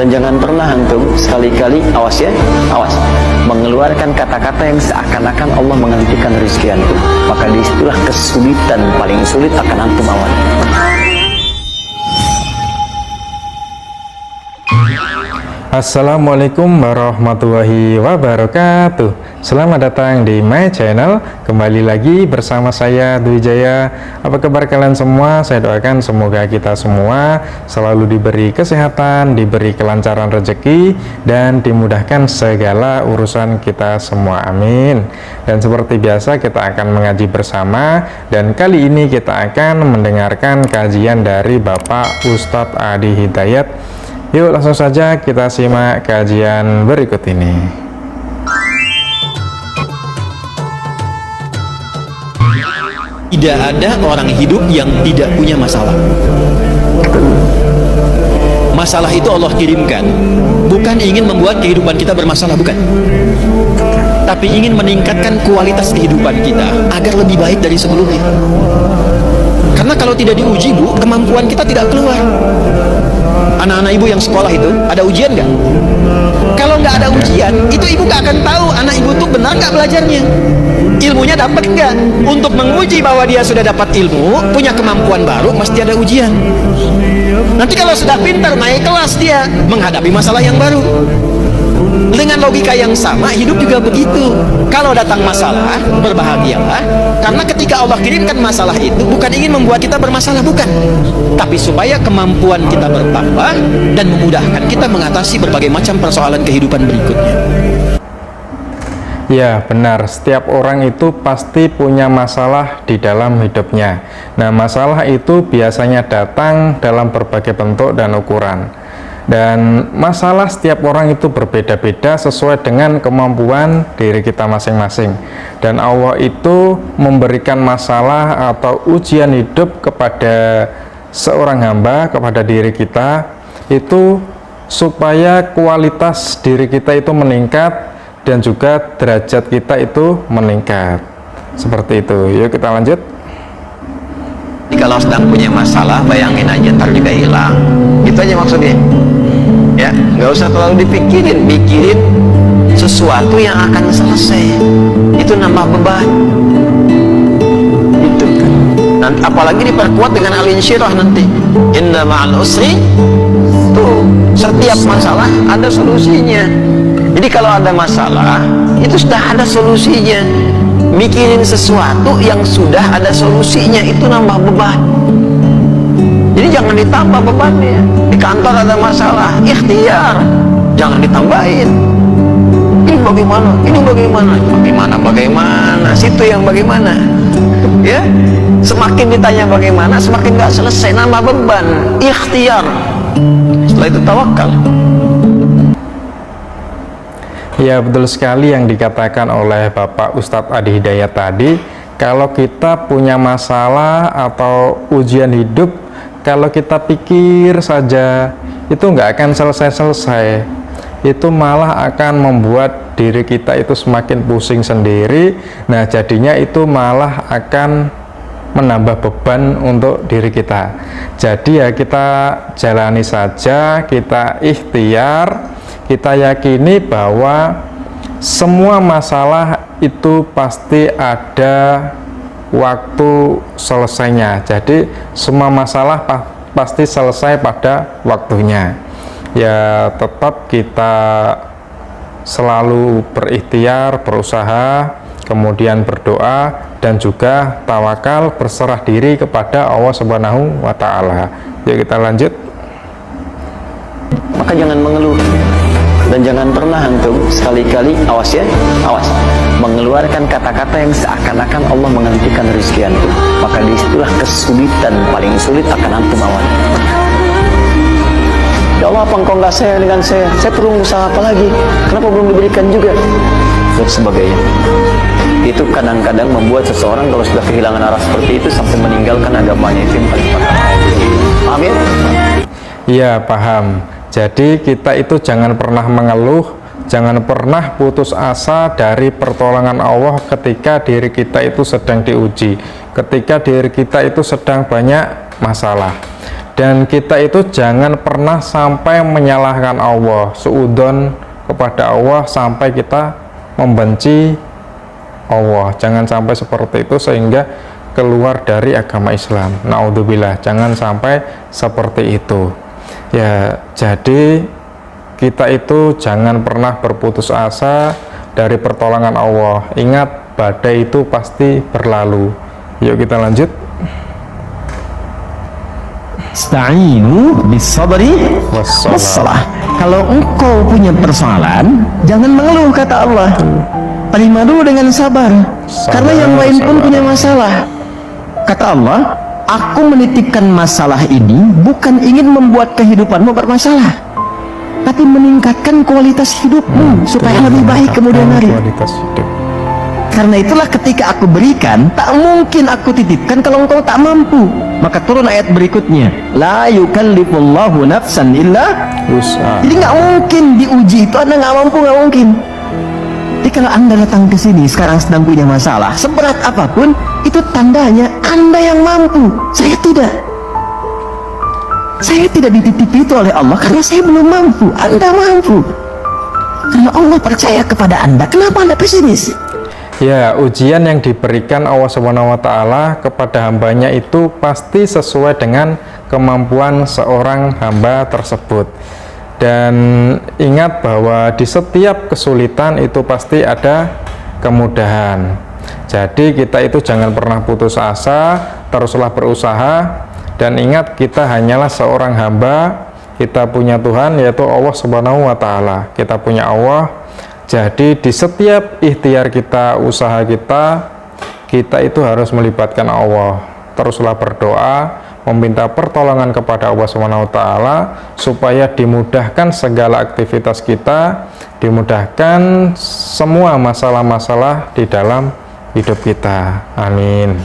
Dan jangan pernah antum sekali-kali, awas ya, awas, mengeluarkan kata-kata yang seakan-akan Allah menghentikan rezeki antum. Maka disitulah kesulitan paling sulit akan antum alami. Assalamualaikum warahmatullahi wabarakatuh. Selamat datang di my channel. Kembali lagi bersama saya Dwi Jaya. Apa kabar kalian semua? Saya doakan semoga kita semua selalu diberi kesehatan, diberi kelancaran rezeki, dan dimudahkan segala urusan kita semua. Amin. Dan seperti biasa kita akan mengaji bersama. Dan kali ini kita akan mendengarkan kajian dari Bapak Ustadz Adi Hidayat. Yuk langsung saja kita simak kajian berikut ini. Tidak ada orang hidup yang tidak punya masalah. Masalah itu Allah kirimkan bukan ingin membuat kehidupan kita bermasalah, bukan, tapi ingin meningkatkan kualitas kehidupan kita agar lebih baik dari sebelumnya. Karena kalau tidak diuji, Bu, kemampuan kita tidak keluar. Anak-anak ibu yang sekolah itu ada ujian nggak? Kalau nggak ada ujian, itu ibu nggak akan tahu anak ibu tuh benar nggak belajarnya, ilmunya dapat nggak. Untuk menguji bahwa dia sudah dapat ilmu, punya kemampuan baru, mesti ada ujian. Nanti kalau sudah pintar, naik kelas dia menghadapi masalah yang baru. Dengan logika yang sama, hidup juga begitu. Kalau datang masalah, berbahagialah, karena ketika Allah kirimkan masalah itu bukan ingin membuat kita bermasalah, bukan, tapi supaya kemampuan kita bertambah dan memudahkan kita mengatasi berbagai macam persoalan kehidupan berikutnya. Ya benar, setiap orang itu pasti punya masalah di dalam hidupnya. Nah, masalah itu biasanya datang dalam berbagai bentuk dan ukuran. Dan masalah setiap orang itu berbeda-beda sesuai dengan kemampuan diri kita masing-masing. Dan Allah itu memberikan masalah atau ujian hidup kepada seorang hamba, kepada diri kita, itu supaya kualitas diri kita itu meningkat dan juga derajat kita itu meningkat. Seperti itu. Yuk kita lanjut. Kalau sedang punya masalah, bayangin aja ntar juga hilang. Itu aja maksudnya. Ya, nggak usah terlalu dipikirin, pikirin sesuatu yang akan selesai. Itu nambah beban. Itu kan. Nanti apalagi diperkuat dengan al-insyirah nanti. Inna ma'al usri. Tuh, setiap masalah ada solusinya. Jadi kalau ada masalah, itu sudah ada solusinya. Mikirin sesuatu yang sudah ada solusinya, itu nambah beban. Jadi jangan ditambah bebannya. Di kantor ada masalah, ikhtiar, jangan ditambahin. Ini bagaimana? Ini bagaimana? Bagaimana? Situ yang bagaimana? Ya, semakin ditanya bagaimana, semakin nggak selesai, nambah beban. Ikhtiar. Setelah itu tawakal. Ya betul sekali yang dikatakan oleh Bapak Ustadz Adi Hidayat tadi. Kalau kita punya masalah atau ujian hidup, kalau kita pikir saja, itu nggak akan selesai-selesai. Itu malah akan membuat diri kita itu semakin pusing sendiri. Nah jadinya itu malah akan menambah beban untuk diri kita. Jadi ya kita jalani saja, kita ikhtiar, kita yakini bahwa semua masalah itu pasti ada waktu selesainya. Jadi semua masalah pasti selesai pada waktunya. Ya tetap kita selalu berikhtiar, berusaha, kemudian berdoa, dan juga tawakal, berserah diri kepada Allah Subhanahu wa Ta'ala. Yuk kita lanjut. Maka jangan mengeluh. Dan jangan pernah antum sekali-kali, awas ya, awas, mengeluarkan kata-kata yang seakan-akan Allah menghentikan rezeki antum. Maka disitulah kesulitan paling sulit akan antum alami. Ya Allah, apa engkau nggak sayang dengan saya? Saya perlu usaha apa lagi? Kenapa belum diberikan juga? Dan sebagainya. Itu kadang-kadang membuat seseorang kalau sudah kehilangan arah seperti itu sampai meninggalkan agamanya. Itu yang paling parah. Paham ya? Iya paham. Jadi kita itu jangan pernah mengeluh, jangan pernah putus asa dari pertolongan Allah ketika diri kita itu sedang diuji, ketika diri kita itu sedang banyak masalah. Dan kita itu jangan pernah sampai menyalahkan Allah, suudzon kepada Allah sampai kita membenci Allah. Jangan sampai seperti itu sehingga keluar dari agama Islam. Naudzubillah, jangan sampai seperti itu. Ya, jadi kita itu jangan pernah berputus asa dari pertolongan Allah. Ingat, badai itu pasti berlalu. Yuk kita lanjut. Sta'inu bis-sabri was-salah. Kalau engkau punya persoalan, jangan mengeluh, kata Allah. Terima dulu dengan sabar. Karena yang lain pun punya masalah. Kata Allah, aku menitipkan masalah ini bukan ingin membuat kehidupanmu bermasalah, tapi meningkatkan kualitas hidupmu supaya lebih baik kemudian hari. Kualitas hidup. Karena itulah ketika aku berikan, tak mungkin aku titipkan kalau engkau tak mampu. Maka turun ayat berikutnya, la yukallifullahu nafsan illa Usaha. Jadi nggak mungkin diuji itu Anda nggak mampu, nggak mungkin. Jadi kalau Anda datang ke sini sekarang sedang punya masalah seberat apapun, itu tandanya Anda yang mampu. Saya tidak. Saya tidak dititipi itu oleh Allah karena saya belum mampu. Anda mampu. Karena Allah percaya kepada Anda. Kenapa Anda pesimis? Ya, ujian yang diberikan Allah SWT kepada hambanya itu pasti sesuai dengan kemampuan seorang hamba tersebut. Dan ingat bahwa di setiap kesulitan itu pasti ada kemudahan. Jadi kita itu jangan pernah putus asa, teruslah berusaha. Dan ingat, kita hanyalah seorang hamba, kita punya Tuhan yaitu Allah SWT. Kita punya Allah. Jadi di setiap ikhtiar kita, usaha kita itu harus melibatkan Allah. Teruslah berdoa, meminta pertolongan kepada Allah SWT supaya dimudahkan segala aktivitas kita, dimudahkan semua masalah-masalah di dalam hidup kita. Amin.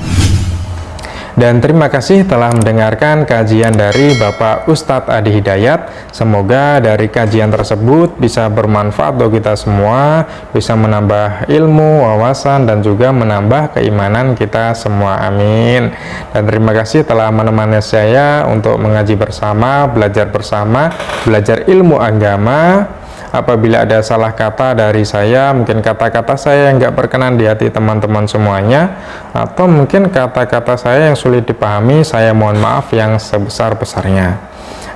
Dan terima kasih telah mendengarkan kajian dari Bapak Ustadz Adi Hidayat. Semoga dari kajian tersebut bisa bermanfaat bagi kita semua, bisa menambah ilmu, wawasan, dan juga menambah keimanan kita semua. Amin. Dan terima kasih telah menemani saya untuk mengaji bersama, belajar ilmu agama. Apabila ada salah kata dari saya, mungkin kata-kata saya yang nggak berkenan di hati teman-teman semuanya, atau mungkin kata-kata saya yang sulit dipahami, saya mohon maaf yang sebesar-besarnya.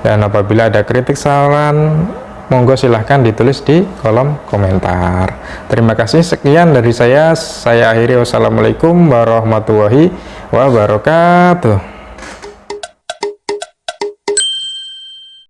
Dan apabila ada kritik saran, monggo silahkan ditulis di kolom komentar. Terima kasih, sekian dari saya akhiri. Wassalamualaikum warahmatullahi wabarakatuh.